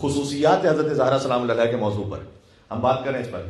خصوصیات حضرت زہرا سلام اللہ علیہ کے موضوع پر ہم بات کریں. اس پر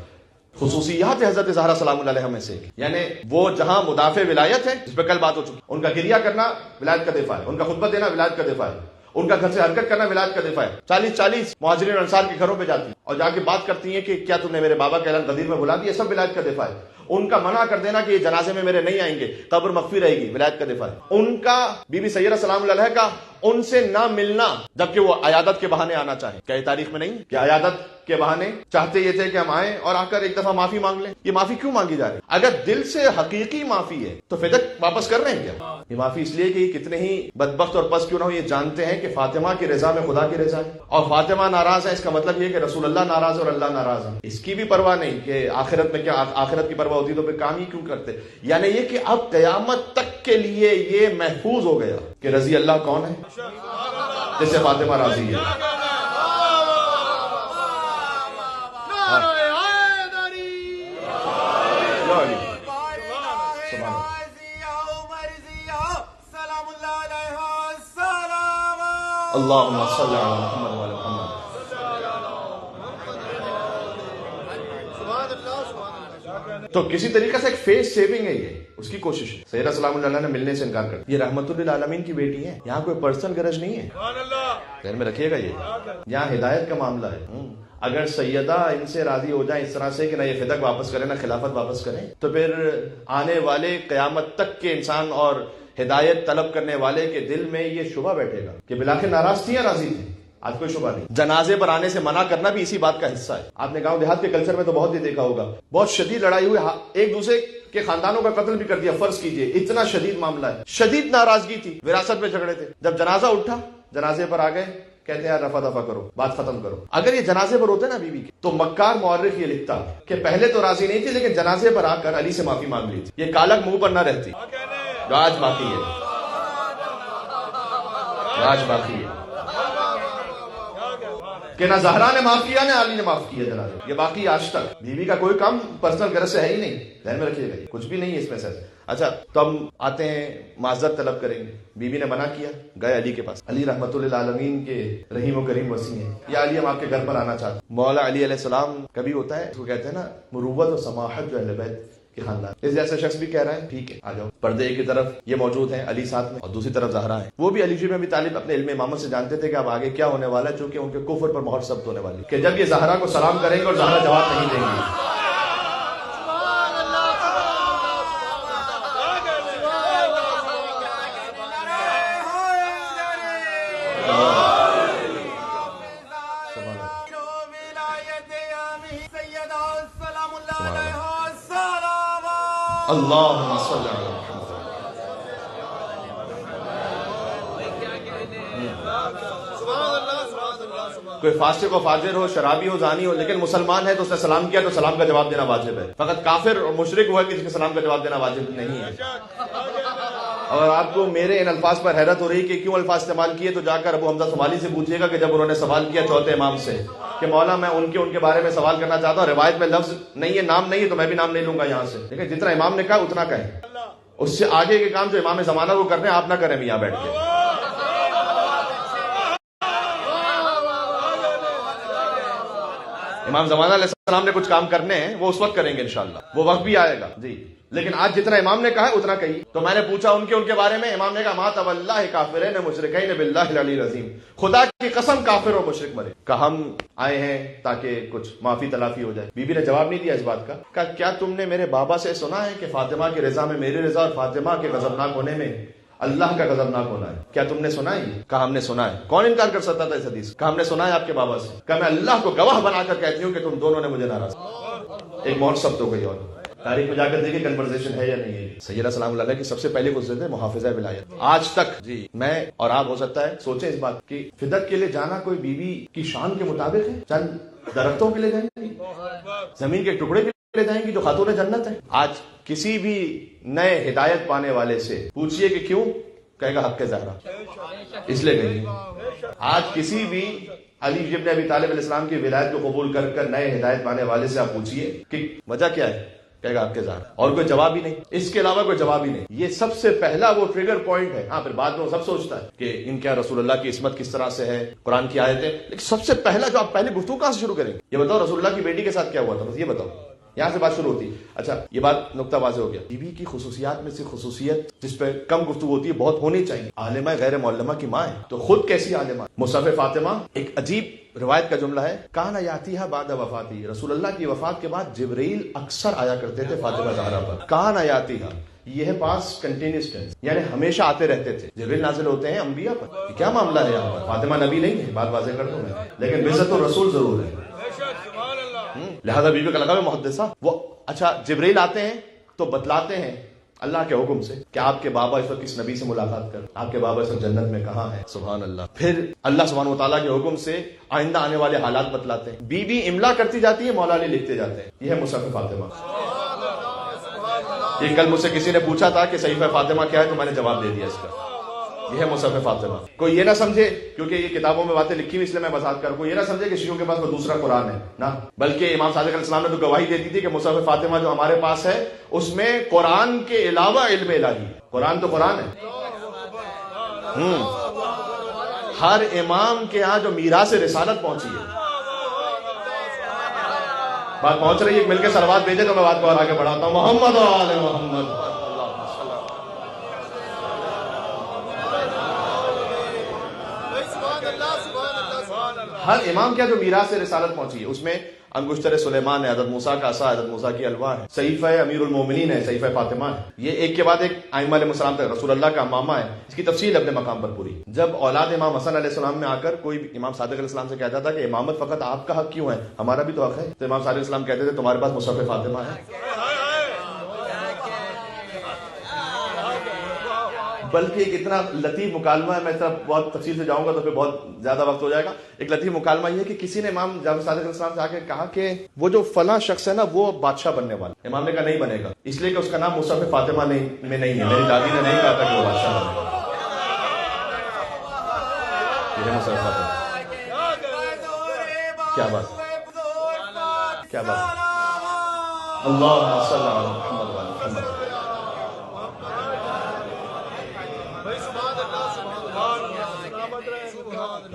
خصوصیات حضرت زہرا سلام اللہ علیہ میں سے یعنی وہ جہاں مدافع ولایت ہے جس پہ کل بات ہو چکی, ان کا گریہ کرنا ولایت کا دفاع ہے, ان کا خطبہ دینا ولایت کا دفاع ہے, ان کا گھر سے حرکت کرنا ولایت کا دفاع ہے. 40 مہاجرین انصار کے گھروں پہ جاتی ہیں اور جا کے بات کرتی ہیں کہ کیا تم نے میرے بابا کا اعلان غدیر میں بلا دیا, سب ولایت کا دفاع ہے. ان کا منع کر دینا کہ یہ جنازے میں میرے نہیں آئیں گے, قبر مخفی رہے گی, ولایت کا دفاع ہے. ان کا بی بی سیدہ سلام اللہ علیہ کا ان سے نہ ملنا جبکہ وہ عیادت کے بہانے آنا چاہیں. کیا یہ تاریخ میں نہیں کہ عیادت کے بہانے چاہتے یہ تھے کہ ہم آئیں اور آ کر ایک دفعہ معافی مانگ لیں؟ یہ معافی کیوں مانگی جا رہی ہے؟ اگر دل سے حقیقی معافی ہے تو فدق واپس کر رہے ہیں کیا؟ یہ معافی اس لیے کہ یہ کتنے ہی بدبخت اور پس کیوں نہ ہو, یہ جانتے ہیں کہ فاطمہ کی رضا میں خدا کی رضا ہے, اور فاطمہ ناراض ہے اس کا مطلب یہ کہ رسول اللہ ناراض ہے اور اللہ ناراض ہے. اس کی بھی پرواہ نہیں کہ آخرت میں کیا, آخرت کی پرواہ ہوتی تو پھر کام ہی کیوں کرتے. یعنی یہ کہ اب قیامت تک کے لیے یہ محفوظ ہو گیا کہ رضی اللہ کون ہے, جیسے فاطمہ راضی ہے. اللہم صلی علی محمد وعلی محمد. تو کسی طریقے سے ایک فیس سیونگ ہے, یہ اس کی کوشش ہے. سیدہ سلام اللہ علیہ نے ملنے سے انکار کر دیا. یہ رحمت للعالمین کی بیٹی ہے, یہاں کوئی پرسنل غرض نہیں ہے, ذہن میں رکھیے گا. یہ یہاں ہدایت کا معاملہ ہے. اگر سیدہ ان سے راضی ہو جائیں اس طرح سے کہ نہ یہ فدق واپس کریں نہ خلافت واپس کریں, تو پھر آنے والے قیامت تک کے انسان اور ہدایت طلب کرنے والے کے دل میں یہ شبہ بیٹھے گا کہ بلاخر ناراض تھی یا راضی تھی. آج کوئی شبہ نہیں. جنازے پر آنے سے منع کرنا بھی اسی بات کا حصہ ہے. آپ نے گاؤں دیہات کے کلچر میں تو بہت ہی دیکھا ہوگا, بہت شدید لڑائی ہوئی, ایک دوسرے کے خاندانوں کا قتل بھی کر دیا. فرض کیجئے اتنا شدید معاملہ ہے, شدید ناراضگی تھی, وراثت میں جھگڑے تھے. جب جنازہ اٹھا, جنازے پر آ گئے, کہتے ہیں یار رفع دفع کرو, بات ختم کرو. اگر یہ جنازے پر ہوتے نا بیوی کے, تو مکار مورخ یہ لکھتا کہ پہلے تو راضی نہیں تھی لیکن جنازے پر آ کر علی سے معافی مانگ لی تھی. یہ کالک منہ پر نہ رہتی جو آج باقی ہے, آج باقی ہے کہ نہ زہرا نے معاف کیا نہ علی نے معاف کیا جنازے. یہ باقی آج تک. بیوی کا کوئی کام پرسنل غرض سے ہے ہی نہیں, ذہن میں رکھیے گا, کچھ بھی نہیں ہے اس میں سے. اچھا, تو ہم آتے ہیں معذرت طلب کریں گے. بیوی نے منع کیا, گئے علی کے پاس. علی رحمت للعالمین کے رحیم و کریم وسیع ہیں. یا علی ہم آپ کے گھر پر آنا چاہتے ہیں. مولا علی علیہ السلام کبھی ہوتا ہے اس کو کہتے ہیں نا مروت و سماحت جو اہل بیت کے خاندان, اس جیسے شخص بھی کہہ رہا ہے ٹھیک ہے آ جاؤ. پردے کی طرف یہ موجود ہیں علی ساتھ میں, اور دوسری طرف زہرا ہے. وہ بھی علی جی میں بھی طالب اپنے علم امامت سے جانتے تھے کہ اب آگے کیا ہونے والا ہے, چونکہ ان کے کفر پر مہر ثبت ہونے والی کہ جب یہ زہرا کو سلام کریں گے اور زہرا جواب نہیں دیں گے. اللہم صلی علی محمد. کوئی فاسق و فاجر ہو, شرابی ہو, زانی ہو, لیکن مسلمان ہے تو اس نے سلام کیا تو سلام کا جواب دینا واجب ہے. فقط کافر اور مشرک ہوا کہ جس کے سلام کا جواب دینا واجب نہیں ہے. اور آپ کو میرے ان الفاظ پر حیرت ہو رہی کہ کیوں الفاظ استعمال کیے, تو جا کر ابو حمزہ صومالی سے پوچھیے گا کہ جب انہوں نے سوال کیا چوتھے امام سے کہ مولا میں ان کے بارے میں سوال کرنا چاہتا ہوں, روایت میں لفظ نہیں ہے, نام نہیں ہے, تو میں بھی نام نہیں لوں گا یہاں سے. دیکھیں جتنا امام نے کہا اتنا کہیں, اس سے آگے کے کام جو امام زمانہ کو کرنے آپ نہ کریں یہاں بیٹھ کے. امام زمانہ علیہ السلام نے کچھ کام کرنے ہیں, وہ اس وقت کریں گے انشاءاللہ, وہ وقت بھی آئے گا جی. لیکن آج جتنا امام نے کہا ہے اتنا کہیے. تو میں نے پوچھا ان کے بارے میں, امام نے کہا ما واللہ کافرین مشرکین باللہ العلی العظیم, خدا کی قسم کافر اور مشرک مرے. کہ ہم آئے ہیں تاکہ کچھ معافی تلافی ہو جائے. بی بی نے جواب نہیں دیا اس بات کا. کہا کیا تم نے میرے بابا سے سنا ہے کہ فاطمہ کی رضا میں میری رضا اور فاطمہ کے غضبناک ہونے میں اللہ کا غضبناک ہونا ہے, کیا تم نے سنا ہے؟ کہا ہم نے سنا ہے. کون انکار کر سکتا تھا اس حدیث؟ کہا ہم نے سنا ہے آپ کے بابا سے. کہا میں اللہ کو گواہ بنا کر کہتی ہوں کہ تم دونوں نے مجھے ناراض. ایک مہر ثبت ہو گئی. اور تاریخ میں جا کر دیکھیں کنورسیشن ہے یا نہیں ہے. سیدہ سلام اللہ علیہ کی سب سے پہلے گزرے تھے محافظہ ولایت. آج تک جی میں اور آپ ہو سکتا ہے سوچیں اس بات کی, فدق کے لیے جانا کوئی بیوی کی شان کے مطابق ہے؟ چند درختوں کے لیے جائیں گی, زمین کے ٹکڑے کے لیے جائیں گی جو خاتون جنت ہے. آج کسی بھی نئے ہدایت پانے والے سے پوچھئے کہ کیوں, کہے گا حق زہرا, اس لیے گئی. آج کسی بھی علی ابن ابی طالب علیہ السلام کی ولایت کو قبول کر نئے ہدایت پانے والے سے آپ پوچھئے کہ وجہ کیا ہے, کہے گا آپ کے زہرا، اور کوئی جواب ہی نہیں، اس کے علاوہ کوئی جواب ہی نہیں. یہ سب سے پہلا وہ ٹریگر پوائنٹ ہے. ہاں پھر بعد میں وہ سب سوچتا ہے کہ ان کیا رسول اللہ کی عصمت کس طرح سے ہے، قرآن کی آیتیں، لیکن سب سے پہلا جو آپ پہلے گفتگو کہاں سے شروع کریں؟ یہ بتاؤ رسول اللہ کی بیٹی کے ساتھ کیا ہوا تھا، بس یہ بتاؤ. یہاں سے بات شروع ہوتی. اچھا یہ بات نقطہ واضح ہو گیا. بی بی کی خصوصیات میں سے خصوصیت جس پہ کم گفتگو ہوتی ہے، بہت ہونی چاہیے. عالمہ غیر معلمہ کی ماں ہے، تو خود کیسی عالمہ؟ مصحف فاطمہ ایک عجیب روایت کا جملہ ہے، کانا یاتیھا بعد وفاتی، رسول اللہ کی وفات کے بعد جبرائیل اکثر آیا کرتے تھے فاطمہ زہرا پر. کانا یاتیھا یہ ہے پاس کنٹینیوس ٹینس، یعنی ہمیشہ آتے رہتے تھے. جبرائیل نازل ہوتے ہیں انبیاء پر. یہ کیا معاملہ ہے یہاں پر؟ فاطمہ نبی نہیں ہے، بات واضح کر دوں میں، لیکن بعزت الرسول ضرور ہے. لہذا بی بی کا لقب ہے محدثہ. وہ اچھا جبرائیل آتے ہیں تو بتلاتے ہیں اللہ کے حکم سے کہ آپ کے بابا اس وقت کس نبی سے ملاقات کر، آپ کے بابا اس وقت جنت میں کہاں ہے. سبحان اللہ. پھر اللہ سبحانہ و تعالیٰ کے حکم سے آئندہ آنے والے حالات بتلاتے ہیں. بی بی املا کرتی جاتی ہے، مولا علی لکھتے جاتے ہیں. یہ ہے مصحف فاطمہ. یہ کل مجھ سے کسی نے پوچھا تھا کہ صحیفہ فاطمہ کیا ہے، تو میں نے جواب دے دیا اس کا. یہ ہے مصحف فاطمہ. کوئی یہ نہ سمجھے کیونکہ یہ کتابوں میں باتیں لکھی ہوئی اس لیے میں وضاحت کروں، کوئی یہ نہ سمجھے کہ شیعوں کے پاس وہ دوسرا قرآن ہے، نہ، بلکہ امام صادق علیہ السلام نے تو گواہی دے دی تھی کہ مصحف فاطمہ جو ہمارے پاس ہے اس میں قرآن کے علاوہ علم الہی ہے. قرآن تو قرآن ہے. ہر امام کے ہاں جو میراث رسالت پہنچی ہے. بات پہنچ رہی ہے؟ مل کے صلوات بھیجے تو میں بات کو اور آگے بڑھاتا ہوں. محمد و آل محمد. ہر امام کیا جو میراث رسالت پہنچی ہے اس میں انگشتر سلیمان ہے، حضرت موسیٰ کا عصا، حضرت موسیٰ کی الواح ہے، صحیفہ امیر المومنین ہے، صحیفہ فاطمہ ہے. یہ ایک کے بعد ایک ائمہ علیہ السلام تک. رسول اللہ کا ماما ہے، اس کی تفصیل اپنے مقام پر پوری. جب اولاد امام حسن علیہ السلام میں آ کر کوئی امام صادق علیہ السلام سے کہتا تھا کہ امامت فقط آپ کا حق کیوں ہے، ہمارا بھی تو حق ہے، تو امام صادق علیہ السلام کہتے تھے تمہارے پاس مصحف فاطمہ ہے. بلکہ ایک اتنا لطیف مکالمہ ہے، میں اس طرح بہت تفصیل سے جاؤں گا تو پھر بہت زیادہ وقت ہو جائے گا. ایک لطیف مکالمہ یہ ہے کہ کسی نے امام جعفر صادق علیہ السلام سے آ کے کہا کہ وہ جو فلاں شخص ہے نا وہ بادشاہ بننے والا. امام نے کہا نہیں بنے گا، اس لیے کہ اس کا نام مصحف فاطمہ میں نہیں ہے. میری دادی نے نہیں کہا تھا کہ وہ بادشاہ بنے گا. یہ ہے مصحف فاطمہ. کیا بات، کیا بات. اللہ صلی اللہ علیہ محمد.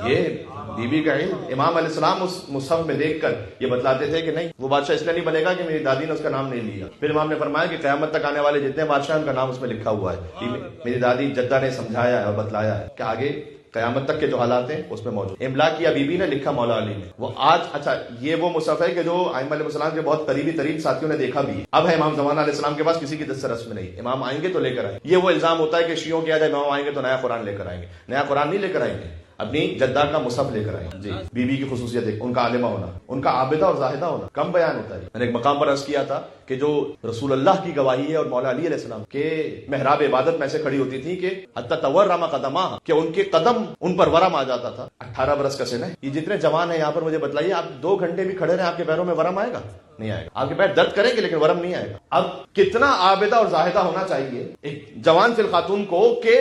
یہ بی بی کا علم. امام علیہ السلام اس مصحف میں دیکھ کر یہ بتلاتے تھے کہ نہیں وہ بادشاہ اس لیے نہیں بنے گا کہ میری دادی نے اس کا نام نہیں لیا. پھر امام نے فرمایا کہ قیامت تک آنے والے جتنے بادشاہ ہیں ان کا نام اس میں لکھا ہوا ہے. میری دادی جدہ نے سمجھایا ہے اور بتلایا ہے کہ آگے قیامت تک کے جو حالات ہیں اس میں موجود. املا کیا بی بی نے، لکھا مولا علی نے. وہ آج اچھا یہ وہ مصحف ہے کہ جو ائمہ علیہ السلام کے بہت قریبی ترین ساتھیوں نے دیکھا بھی. اب ہے امام زمانہ علیہ السلام کے پاس کسی کی دسترس میں نہیں. امام آئیں گے تو لے کر آئیں. یہ وہ الزام ہوتا ہے کہ شیعوں کے امام آئیں گے تو نیا قرآن لے کر آئیں گے. نیا قرآن نہیں لے کر آئیں گے، اپنی جدہ کا مصحف لے کر آئیں. جی بی بی کی خصوصیت ایک ان کا عالمہ ہونا، ان کا عابدہ اور زاہدہ ہونا کم بیان ہوتا ہے. میں نے ایک مقام پر عرض کیا تھا کہ جو رسول اللہ کی گواہی ہے اور مولا علی علیہ السلام کے محراب عبادت میں سے کھڑی ہوتی تھی کہ حتی تورم قدماہ، کہ ان کے قدم ان پر ورم آ جاتا تھا. 18 برس کا سن ہے. یہ جتنے جوان ہیں یہاں پر مجھے بتلائیے آپ 2 گھنٹے بھی کھڑے رہے آپ کے پیروں میں ورم آئے گا؟ نہیں آئے گا. آپ کے پیر درد کریں گے لیکن ورم نہیں آئے گا. اب کتنا عابدہ اور زاہدہ ہونا چاہیے ایک جوان فی الخاتون کو کہ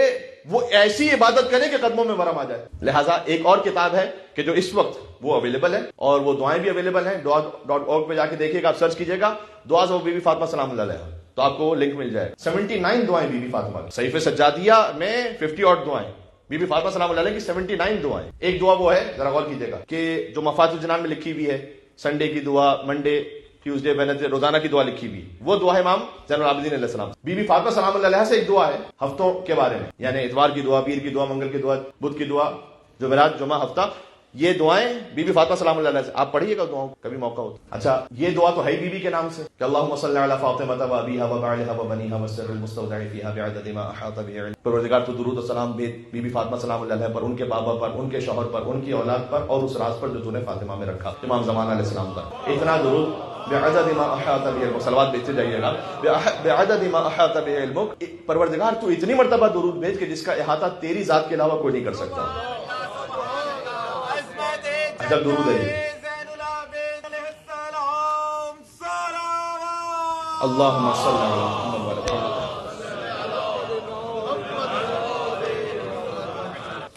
وہ ایسی عبادت کرے کہ قدموں میں ورم آ جائے. لہٰذا ایک اور کتاب ہے کہ جو اس وقت وہ اویلیبل ہے اور وہ دعائیں بھی اویلیبل ہیں. dua.org پہ جا کے دیکھیے گا، آپ سرچ کیجیے گا دعا سے بی بی فاطمہ سلام اللہ علیہا تو آپ کو لنک مل جائے. 79 دعائیں بی بی فاطمہ کی. صحیفہ سجادیہ میں 50 اور دعائیں بی بی فاطمہ سلام اللہ علیہ کی 79 دعائیں. ایک دعا وہ ہے ذرا غور کیجیے گا کہ جو مفاتیح الجنان میں لکھی ہوئی ہے، سنڈے کی دعا، منڈے، ٹیوزڈے، وینسڈے، روزانہ کی دعا لکھی ہوئی، وہ دعا ہے امام زین العابدین علیہ السلام. بی بی فاطمہ سلام اللہ علیہ سے ایک دعا ہے ہفتوں کے بارے میں، یعنی اتوار کی دعا، پیر کی دعا، منگل کی دعا، بدھ کی دعا، جمعرات، جمعہ، ہفتہ. یہ دعائیں بی بی فاطمہ سلام اللہ علیہ سے آپ پڑھیے گا دعاؤں کبھی موقع ہو. اچھا یہ دعا تو ہے بی بی کے نام سے کہ اللہم صلی علی فاطمہ و ابیہا و بعلہا و بنیہا والسر المستودع فیہا بعدد ما احاط به علم. پروردگار تو درود و سلام بھیج بی بی فاطمہ سلام اللہ علیہ پر، ان کے بابا پر، ان کے شوہر پر، ان کی اولاد پر اور اس راز پر جو تو نے فاطمہ میں رکھا، امام زمانہ علیہ السلام پر. اتنا درود بعدد ما احاط به علم. صلوات بھیجتے جائیے گا. بعدد ما احاط به علمک. پروردگار تو اتنی مرتبہ درود بھیج کہ جس کا احاطہ تیری ذات کے علاوہ کوئی نہیں کر سکتا. جب درود ہے اللہم صلی علی محمد.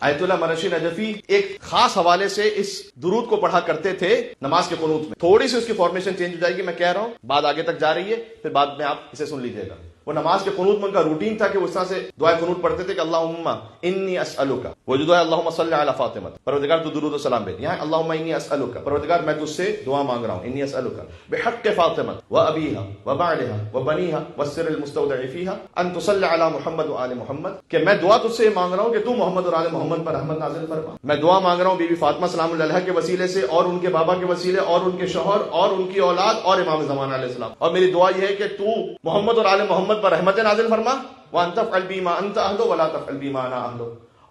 آیت اللہ مرشی نجفی ایک خاص حوالے سے اس درود کو پڑھا کرتے تھے نماز کے قنوت میں. تھوڑی سی اس کی فارمیشن چینج ہو جائے گی، میں کہہ رہا ہوں، بات آگے تک جا رہی ہے، پھر بعد میں آپ اسے سن لیجئے گا. وہ نماز کے قنوت میں ان کا روٹین تھا کہ وہ اس طرح سے دعائے قنوت پڑھتے تھے کہ اللہم انی اسألک، وہ جو دعا ہے اللہم صلی علی فاطمہ، پروردگار تو درود و سلام بھیج. یہاں اللہم انی اسألک، پروردگار میں تجھ سے دعا مانگ رہا ہوں، انی اسألک بحق فاطمہ و ابیہا و بعلہا و بنیہا والسر المستودع فیہا ان تصلی علی محمد و آل محمد، کہ میں دعا تجھ سے مانگ رہا ہوں کہ تو محمد اور آل محمد پر رحمت نازل فرما. میں دعا مانگ رہا ہوں بی بی فاطمہ سلام اللہ علیہا کے وسیلے سے اور ان کے بابا کے وسیلے اور ان کے شوہر اور ان کی اولاد اور امام زمان علیہ السلام، اور میری دعا یہ ہے کہ تو محمد اور آل محمد پر رحمت نازل فرما. وَأَن تَفْعَلْ بِي مَا أَنْتَ أَهْلُ وَلَا تَفْعَلْ بِي مَا أَنَا أَهْلُ،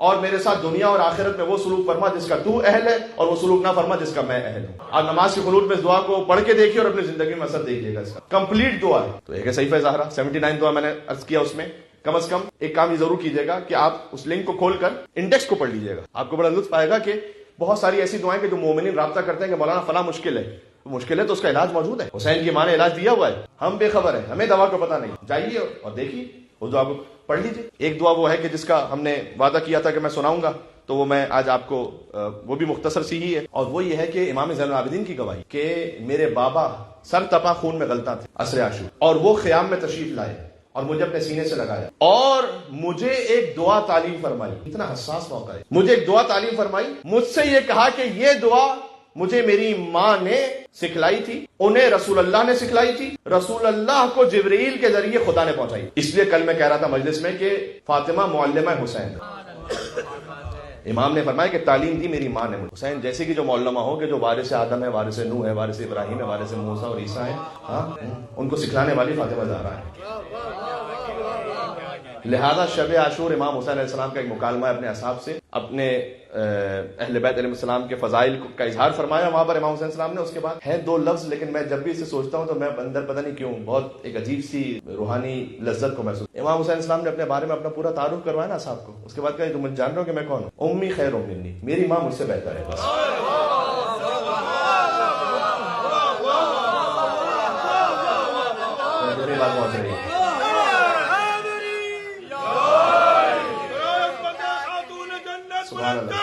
اور میرے ساتھ دنیا اور آخرت میں وہ سلوک فرما جس کا تو اہل ہے، اور وہ سلوک نہ فرما جس کا میں اہل ہوں. آپ نماز کے قنوت میں اس دعا کو پڑھ کے دیکھیے اور اپنی زندگی میں اثر دیکھیے گا. اس کا کمپلیٹ دعا ہے. تو ایک ہے صحیفہ زہرا 79 دعا میں نے عرض کیا، اس میں کم از کم ایک کام یہ ضرور کیجیے گا کہ آپ اس لنک کو کھول کر انڈیکس کو پڑھ لیجیے گا. آپ کو بڑا لطف آئے گا کہ بہت ساری ایسی دعائیں کہ جو مومنین رابطہ کرتے ہیں کہ مولانا فلاں مشکل ہے، مشکل ہے تو اس کا علاج موجود ہے. حسین کی ماں نے علاج دیا ہوا ہے، ہم بے خبر ہیں، ہمیں دوا کا پتہ نہیں. جائیے اور دیکھیے اس دعا کو پڑھ لیجیے. ایک دعا وہ ہے کہ جس کا ہم نے وعدہ کیا تھا کہ میں سناؤں گا، تو وہ میں آج آپ کو وہ بھی مختصر سی ہی ہے، اور وہ یہ ہے کہ امام زین العابدین کی گواہی کہ میرے بابا سر تپا خون میں غلطاں تھے عصر عاشور، اور وہ خیام میں تشریف لائے اور مجھے اپنے سینے سے لگایا اور مجھے ایک دعا تعلیم فرمائی. اتنا حساس موقع ہے. مجھے ایک دعا تعلیم فرمائی، مجھ سے یہ کہا کہ یہ دعا مجھے میری ماں نے سکھلائی تھی، انہیں رسول اللہ نے سکھلائی تھی، رسول اللہ کو جبرائیل کے ذریعے خدا نے پہنچائی. اس لیے کل میں کہہ رہا تھا مجلس میں کہ فاطمہ معلمہ حسین. امام نے فرمایا کہ تعلیم دی میری ماں نے. حسین جیسے کہ جو معلمہ ہو، کہ جو وارث آدم ہے، وارث نوح ہے، وارث ابراہیم ہے، وارث موسیٰ اور عیسیٰ ہے، ہاں ان کو سکھلانے والی فاطمہ زہرا ہے. لہذا شب عاشور امام حسین علیہ السلام کا ایک مکالمہ ہے اپنے اصحاب سے، اپنے اہل بیت علیہ السلام کے فضائل کا اظہار فرمایا وہاں پر امام حسین السلام نے. اس کے بعد ہے دو لفظ، لیکن میں جب بھی اسے سوچتا ہوں تو میں اندر پتہ نہیں کیوں بہت ایک عجیب سی روحانی لذت کو محسوس. امام حسین السلام نے اپنے بارے میں اپنا پورا تعارف کروایا نا صاحب کو. اس کے بعد کہا تم مجھے جان رہے ہو کہ میں کون ہوں؟ امی خیر منی، میری ماں مجھ سے بہتر ہے. بس میری بات پہنچ رہی ہے. سبحان اللہ.